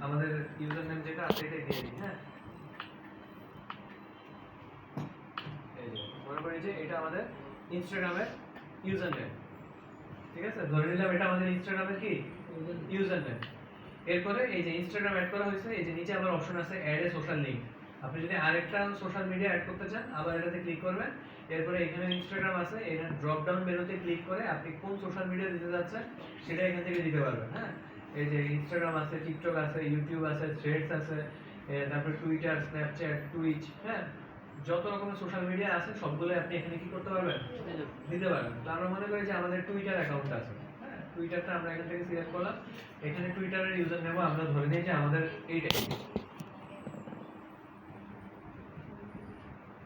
আমাদের user name যেটা আছে এটাই দিয়ে দিই। হ্যাঁ, এই যে মনে করি যে এটা আমাদের ইনস্টাগ্রামের ইউজার নেম। ঠিক আছে, ধরে নিলাম এটা আমাদের ইনস্টাগ্রামের কি ইউজার নেম। এরপরে এই যে ইনস্টাগ্রাম অ্যাড করা হয়েছে, এই যে নিচে আবার অপশন আছে অ্যাড এ সোশ্যাল লিংক। আপনি যদি আরেকটা সোশ্যাল মিডিয়া অ্যাড করতে চান আবার এটাতে ক্লিক করবেন। এরপরে এখানে ইনস্টাগ্রাম আছে, এখানে ড্রপ ডাউন মেনুতে ক্লিক করে আপনি কোন সোশ্যাল মিডিয়া দিতে যাচ্ছেন সেটা এখান থেকে দিতে পারবেন। হ্যাঁ, এই যে ইনস্টাগ্রাম আছে, টিকটক আছে, ইউটিউব আছে, থ্রেডস আছে, তারপর টুইটার, স্ন্যাপচ্যাট, টুইচ, হ্যাঁ, যত রকমের সোশ্যাল মিডিয়া আছে সবগুলো আপনি এখানে কি করতে পারবেন, দিতে পারবেন। তো আমরা মনে করি যে আমাদের টুইটার অ্যাকাউন্ট আছে, হ্যাঁ, টুইটারটা আমরা এখান থেকে সিলেক্ট করলাম। এখানে টুইটারের ইউজার নেম আমরা ধরে নিই যে আমাদের এইটাই।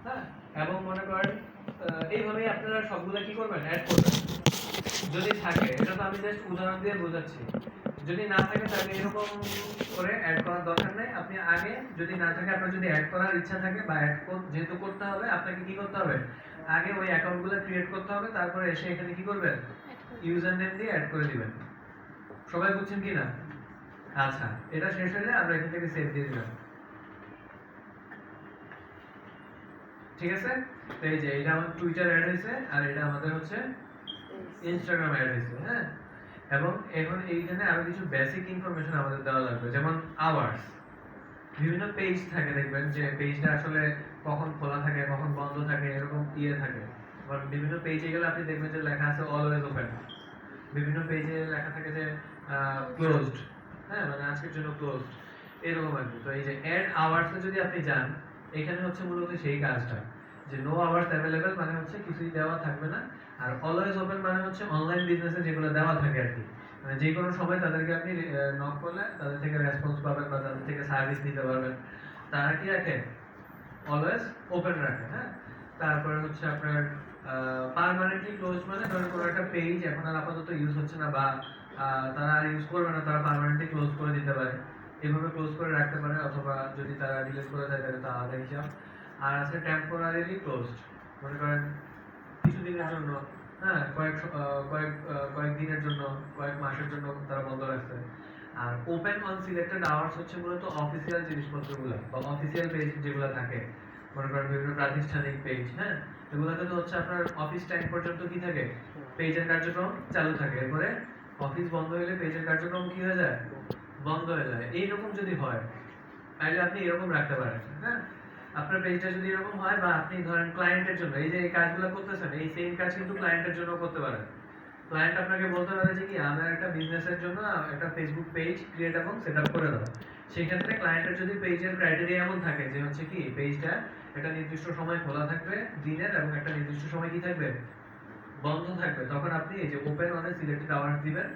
হ্যাঁ, এবং মনে করেন এইভাবেই আপনারা সবগুলো কি করবেন, অ্যাড করবেন। যদি থাকে, এটা তো আমি জাস্ট উদাহরণ দিয়ে বোঝাচ্ছি, যদি না থাকে তাহলে এরকম করে অ্যাড করার দরকার নেই। আপনি আগে যদি না থাকে, আপনার যদি অ্যাড করার ইচ্ছা থাকে বা অ্যাড যেহেতু করতে হবে আপনাকে কি করতে হবে, আগে ওই অ্যাকাউন্টগুলো ক্রিয়েট করতে হবে, তারপরে এসে এখানে কি করবেন, ইউজার নেম দিয়ে অ্যাড করে দিবেন। সবাই বুঝছেন কি না? আচ্ছা, এটা শেষ হলে আমরা এখান থেকে সেভ দিয়ে দিলাম। ঠিক আছে, তো এই যে এটা আমাদের টুইটার অ্যাড হয়েছে আর এটা আমাদের হচ্ছে ইনস্টাগ্রাম অ্যাড হয়েছে। হ্যাঁ, এবং এখন এইখানে আরো কিছু বেসিক ইনফরমেশন আমাদের দেওয়া লাগবে, যেমন আওয়ার্স। বিভিন্ন পেজ থাকে, দেখবেন যে পেজটা আসলে কখন খোলা থাকে কখন বন্ধ থাকে, এরকম থাকে। আবার বিভিন্ন পেজে গেলে আপনি দেখবেন যে লেখা আছে অলওয়েজ ওপেন, বিভিন্ন পেজে লেখা থাকে যে ক্লোজড, হ্যাঁ, মানে আজকের জন্য ক্লোজড, এরকম আর কি। তো এই যে অ্যাড আওয়ার্সে যদি আপনি যান, এখানে হচ্ছে মূলত সেই কাজটা, যে নো আওয়ার্স অ্যাভেলেবল মানে হচ্ছে কিছুই দেওয়া থাকবে না। আর অলওয়েজ ওপেন মানে হচ্ছে অনলাইন বিজনেসে যেগুলো দেওয়া থাকে আর কি, মানে যে কোনো সময় তাদেরকে আপনি নক করলে তাদের থেকে রেসপন্স পাবেন বা তাদের থেকে সার্ভিস নিতে পারবেন। তারা কি রাখে, অলওয়েজ ওপেন রাখে। হ্যাঁ, তারপরে হচ্ছে আপনার পার্মানেন্টলি ক্লোজ মানে ধরেন কোনো একটা পেজ এখন আর আপাতত ইউজ হচ্ছে না বা তারা আর ইউজ করবে না, তারা পার্মানেন্টলি ক্লোজ করে দিতে পারে, এভাবে ক্লোজ করে রাখতে পারে, অথবা যদি তারা ডিলিট করে দেয় তাহলে তা আলাদা হিসাব। আর আছে টেম্পোরারিলি ক্লোজড, মনে করেন কিছুদিনের জন্য, হ্যাঁ, কয়েক দিনের জন্য, কয়েক মাসের জন্য তারা বন্ধ রাখছে। আর ওপেন অন সিলেক্টেড আওয়ার্স হচ্ছে মূলত অফিসিয়াল জিনিসপত্রগুলো বা অফিসিয়াল পেজ যেগুলো থাকে, মনে করেন বিভিন্ন প্রাতিষ্ঠানিক পেজ, হ্যাঁ, এগুলোতে তো হচ্ছে আপনার অফিস টাইম পর্যন্ত কি থাকে, পেজের কার্যক্রম চালু থাকে। এরপরে অফিস বন্ধ হলে পেজের কার্যক্রম কি হয়ে যায়, বন্ধ হয়ে যায়। এইরকম যদি হয় তাহলে আপনি এরকম রাখতে পারেন। হ্যাঁ, আপনার পেজটা যদি এরকম হয় বা আপনি ধরেন ক্লায়েন্টের জন্য এই যে এই কাজগুলো করতেছেন, এই সেম কাজ কিন্তু ক্লায়েন্টের জন্য করতে পারেন। ক্লায়েন্ট আপনাকে বলতে পারে যে কি আমার একটা বিজনেসের জন্য একটা ফেসবুক পেজ ক্রিয়েট এবং সেটআপ করে দাও। সেই ক্ষেত্রে ক্লায়েন্টের যদি পেজের ক্রাইটেরিয়া এমন থাকে যে হচ্ছে কি পেজটা একটা নির্দিষ্ট সময় খোলা থাকবে দিনের এবং একটা নির্দিষ্ট সময় কি থাকবে, বন্ধ থাকবে, তখন আপনি এই যে ওপেন অন সিলেক্টেড আওয়ার্স দিবেন।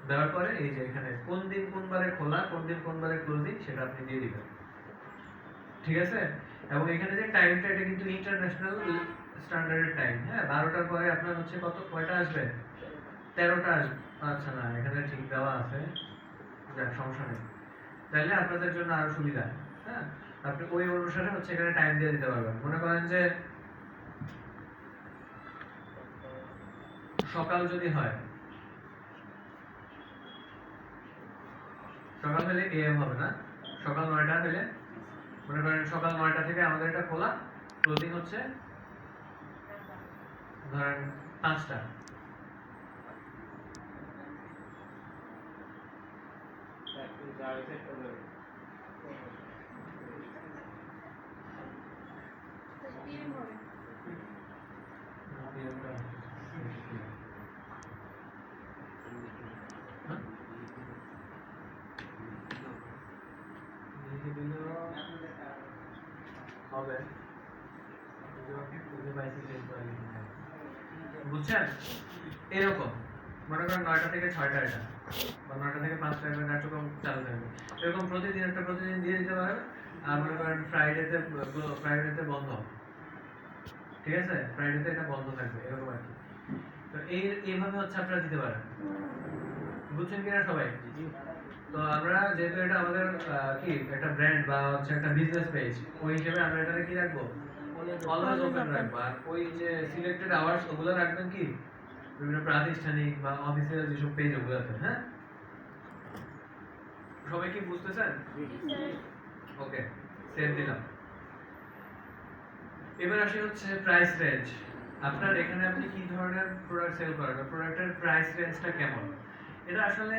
দেওয়ার পরে এই যে এখানে কোন দিন কোন বারে খোলা কোন দিন কোন বারে ক্লোজিং সেটা আপনি দিয়ে দিবেন। ঠিক আছে, এবং এখানে যে টাইমটা এটা কিন্তু ইন্টারন্যাশনাল স্ট্যান্ডার্ডের টাইম। হ্যাঁ, 12টার পরে আপনার হচ্ছে কয়টা আসবে, 13টা আসবে। আচ্ছা, না এখানে ঠিক দেওয়া আছে, যাক সমস্যা নেই, তাহলে আপনাদের জন্য আরো সুবিধা। হ্যাঁ, আপনি ওই অনুসারে হচ্ছে এখানে টাইম দিয়ে দিতে পারবেন। মনে করেন যে সকাল যদি হয়, সকাল হলে এএম হবে না, সকাল 9টা হলে মনে করেন সকাল 9টা থেকে আমাদের এটা খোলা, ক্লোজিং হচ্ছে ধরেন 5টা। হবে বুঝছেন, এরকম মনে করেন 9টা থেকে 6টা এটা বা 9টা থেকে 5টা এর কার্যক্রম চালু থাকবে। এরকম প্রতিদিন দিয়ে দিতে পারবে। আর মনে করেন ফ্রাইডেতে বন্ধ, ঠিক আছে, ফ্রাইডেতে এটা বন্ধ থাকবে, এরকম আর কি। তো এইভাবে হচ্ছে আপনারা দিতে পারেন। বুঝছেন কিনা সবাই? তো আমরা যেহেতু এটা আমাদের কি একটা ব্র্যান্ড বা হচ্ছে একটা বিজনেস পেজ, ওই হিসেবে আমরা এটাকে কি রাখবো, অলওয়েজ ওপেন রাখবো। আর ওই যে সিলেক্টেড আওয়ার্স ওগুলো রাখবেন কি বিভিন্ন প্রাতিষ্ঠানিক বা অফিসিয়াল যেসব পেজ ওগুলোতে। হ্যাঁ, সবাই কি বুঝতেছেন? ওকে, সেভ দিলাম। এবার আসি হচ্ছে প্রাইস রেঞ্জ। আপনার এখানে আপনি কি ধরনের প্রোডাক্ট সেল করেন, প্রোডাক্টের প্রাইস রেঞ্জটা কেমন? এটা আসলে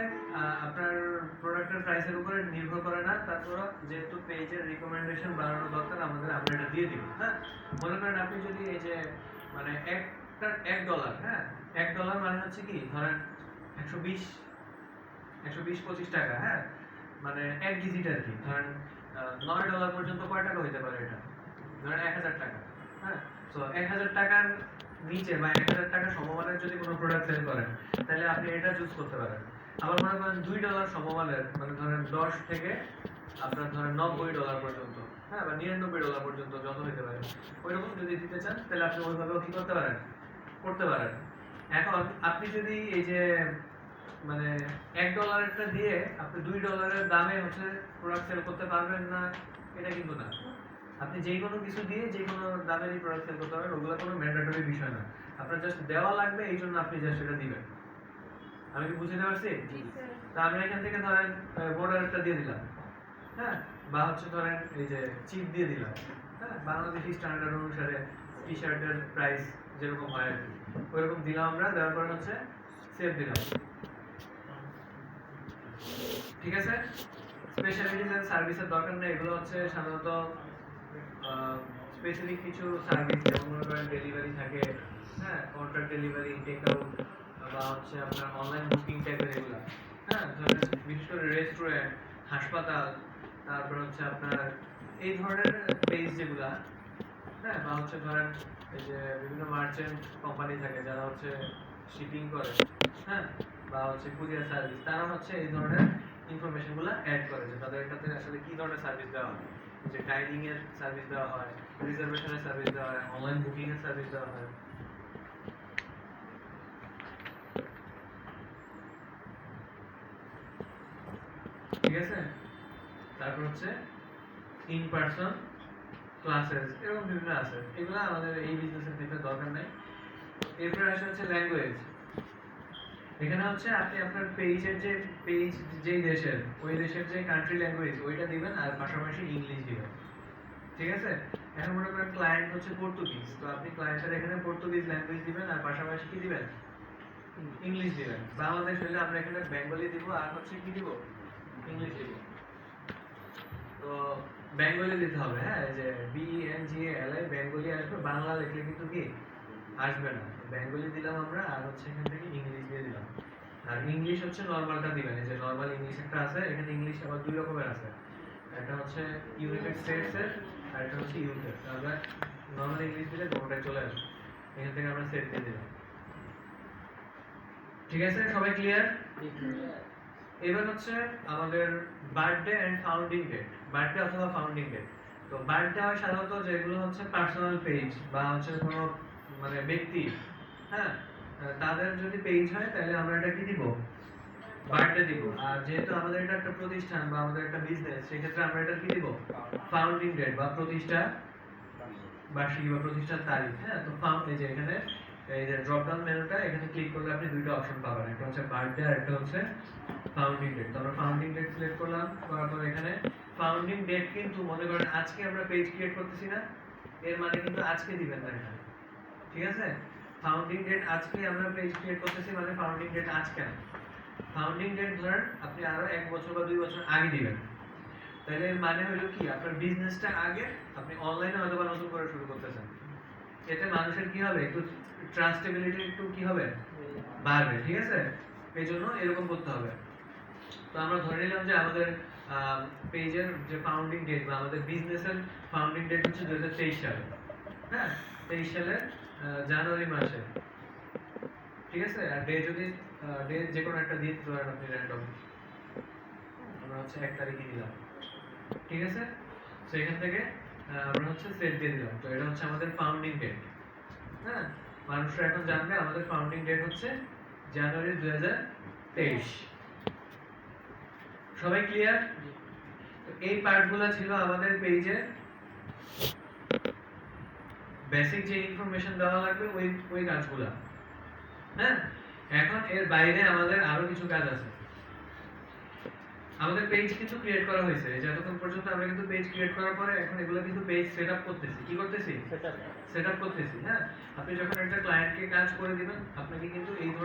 আপনার প্রোডাক্টের প্রাইসের উপরে নির্ভর করে না, তারপর যেহেতু পেজের রিকমেন্ডেশন বাড়ানো দরকার আমাদের, আমরা এটা দিয়ে দিব। হ্যাঁ, মনে করেন আপনি যদি এই যে মানে একটা $1, হ্যাঁ, $1 মানে হচ্ছে কি ধরেন 120 120-25 টাকা, হ্যাঁ, মানে এক ডিজিট আর কি। ধরেন $9 পর্যন্ত কয় টাকা হইতে পারে এটা? ধরেন 1000 টাকা। হ্যাঁ, তো 1000 টাকার নিচে বা 1000 টাকা সমমানের যদি কোনো প্রোডাক্ট সেল করেন, তাহলে আপনি এটা চুজ করতে পারেন। আবার মনে করেন $2 সমমানের, মানে ধরেন 10 থেকে আপনার ধরেন $90 পর্যন্ত, হ্যাঁ, বা $99 পর্যন্ত যত হইতে পারে, ওইরকম যদি দিতে চান তাহলে আপনি ওইভাবেও কি করতে পারেন, করতে পারেন। এখন আপনি যদি এই যে মানে $1 দিয়ে আপনি $2 দামে হচ্ছে প্রোডাক্ট সেল করতে পারবেন না, এটা কিন্তু না। আপনি যে কোনো কিছু দিয়ে যে কোনো দামেরই প্রোডাক্ট সেল করতে পারবেন, ওগুলো কোনো ম্যান্ডেটরি বিষয় না। আপনার জাস্ট দেওয়া লাগবে, এই জন্য আপনি জাস্ট সেটা দিবেন। আমি কি বুঝতে পারছি? তা আমি এখান থেকে ধরেন বর্ডার একটা দিয়ে দিলাম, হ্যাঁ, বা হচ্ছে ধরেন এই যে চিপ দিয়ে দিলাম, হ্যাঁ, বাংলাদেশি স্ট্যান্ডার্ড অনুসারে টি শার্টের প্রাইস যেরকম হয় আর কি, ওইরকম দিলাম আমরা। দেওয়ার পর হচ্ছে সেভ দিলাম। ঠিক আছে, স্পেশালিটিস এন্ড সার্ভিসের দরকার নেই, এগুলো হচ্ছে সাধারণত স্পেসিফিক কিছু সার্ভিস, যেমন মনে করেন ডেলিভারি থাকে, হ্যাঁ, কন্ট্রাক্ট ডেলিভারি, টেক আউট, বা হচ্ছে আপনার অনলাইন বুকিং টাইপের এগুলা। হ্যাঁ, ধরেন বিশেষ করে রেস্টুরেন্ট, হাসপাতাল, তারপর হচ্ছে আপনার এই ধরনের পেজ যেগুলা, হ্যাঁ, বা হচ্ছে ধরেন এই যে বিভিন্ন মার্চেন্ট কোম্পানি থাকে যারা হচ্ছে শিপিং করে, হ্যাঁ, বা হচ্ছে কুরিয়ার সার্ভিস, তারা হচ্ছে এই ধরনের ইনফরমেশনগুলো অ্যাড করে যে তাদের এটাতে আসলে কি ধরনের সার্ভিস দেওয়া হয়, যে ডাইনিং এর সার্ভিস দেওয়া হয়, রিজার্ভেশনের সার্ভিস দেওয়া হয়, অনলাইন বুকিং এর সার্ভিস দেওয়া হয়। ঠিক আছে, তারপর হচ্ছে ইন পারসন ক্লাসেস, এরকম বিভিন্ন আছে, এগুলো আমাদের এই বিজনেসের ক্ষেত্রে দরকার নাই। এরপরে আসে হচ্ছে ল্যাঙ্গুয়েজ। এখানে হচ্ছে আপনি আপনার পেজের যে পেজ যেই দেশের, ওই দেশের যে কান্ট্রি ল্যাঙ্গুয়েজ ওইটা দিবেন, আর পাশাপাশি ইংলিশ দিবেন। ঠিক আছে, এখন মনে করেন ক্লায়েন্ট হচ্ছে পর্তুগিজ, তো আপনি ক্লায়েন্টের এখানে পর্তুগিজ ল্যাঙ্গুয়েজ দিবেন, আর পাশাপাশি কি দিবেন, ইংলিশ দিবেন। বাংলাদেশ হলে আমরা এখানে বেঙ্গলি দিব, আর হচ্ছে কি দিব, ইংলিশ দিব। তো বেঙ্গলি দিতে হবে, হ্যাঁ, যে BENGALI বেঙ্গলি আসবে, বাংলা লিখলে কিন্তু কি আসবে না। বেঙ্গলি দিলাম আমরা, আর হচ্ছে এখান থেকে ইংলিশ দিয়ে দিলাম। আর ইংলিশ হচ্ছে নরমালটা দিবেন, এই যে নরমাল ইংলিশ একটা আছে, এখানে ইংলিশ আবার দুই রকমের আছে, একটা হচ্ছে ইউনাইটেড স্টেটস এর, আর একটা হচ্ছে ইউকে। আমরা নরমাল ইংলিশ দিলে কোনটাই চলে আসবে, এখান থেকে আমরা সেট দিয়ে দিলাম। ঠিক আছে, সবাই ক্লিয়ার? এবার হচ্ছে আমাদের birthday and founding date, birthday অথবা ফাউন্ডিং ডেট। তো বার্থডে হয় সাধারণত যেগুলো হচ্ছে পার্সোনাল পেজ বা হচ্ছে কোনো মানে ব্যক্তি, হ্যাঁ, তাদের যদি পেজ হয় তাহলে আমরা এটা কি দিব, বার্থডে দিব। আর যেহেতু আমাদের এটা একটা প্রতিষ্ঠান বা আমাদের একটা বিজনেস, সেক্ষেত্রে আমরা এটা কি দিব, ফাউন্ডিং ডেট বা প্রতিষ্ঠা বার্ষিকী বা প্রতিষ্ঠার তারিখ। হ্যাঁ, তো এই যে এখানে এই যে ড্রপ ডাউন মেনুটা, এখানে ক্লিক করলে আপনি দুইটা অপশন পাবেন, একটা হচ্ছে বার্থডে আর একটা হচ্ছে ফাউন্ডিং ডেট। তো আমরা ফাউন্ডিং ডেট সিলেক্ট করলাম, করার পর এখানে ফাউন্ডিং ডেট কিন্তু মনে করেন আজকে আমরা পেজ ক্রিয়েট করতেছি না, এর মানে কিন্তু আজকে দিবেন না এখানে। ঠিক আছে, ফাউন্ডিং ডেট আজকে আমরা পেজ ক্রিয়েট করতেছি, মানে ফাউন্ডিং ডেট আজকে না। ফাউন্ডিং ডেট ধরেন আপনি আরো 1 বছর বা 2 বছর আগে দিবেন। তাহলে এর মানে হলো কি, আপনার বিজনেসটা আগে, আপনি অনলাইনে হয়তো বা নতুন করে শুরু করতেছেন, এতে মানুষের কি হবে, একটু ট্রাস্টেবিলিটি একটু কি হবে, বাড়বে। ঠিক আছে, এই জন্য এরকম করতে হবে। তো আমরা ধরে নিলাম যে আমাদের পেজের যে ফাউন্ডিং ডেট বা আমাদের বিজনেসের ফাউন্ডিং ডেট হচ্ছে 2023 সালে, হ্যাঁ, 23 সালের জানুয়ারি মাসে। ঠিক আছে, আর ডে যদি ডে যে কোনো একটা দিন ধরেন আপনি র্যান্ডম, আমরা হচ্ছে 1 তারিখে দিলাম। ঠিক আছে, তো এখান থেকে আমরা হচ্ছে সেট দিয়ে দিলাম। তো এটা হচ্ছে আমাদের ফাউন্ডিং ডেট। হ্যাঁ, মানুষরা এখন জানবে আমাদের ফাউন্ডিং ডেট হচ্ছে জানুয়ারি 2023। সবাই ক্লিয়ার? এই পার্টগুলো ছিল আমাদের পেজে বেসিক যে ইনফরমেশন দেওয়া লাগবে, ওই কাজগুলো। হ্যাঁ, এখন এর বাইরে আমাদের আরো কিছু কাজ আছে। আমাদের পেজ কিন্তু ক্রিয়েট করা হয়েছে, এই যে এতক্ষণ পর্যন্ত আমরা কিন্তু পেজ ক্রিয়েট করার পরে এখন এগুলো কিন্তু পেজ সেটআপ করতেছি। কি করতেছি? সেটআপ করতেছি। হ্যাঁ, আপনি যখন একটা ক্লায়েন্টকে কাজ করে দিবেন, আপনাকে কিন্তু এই ধরনের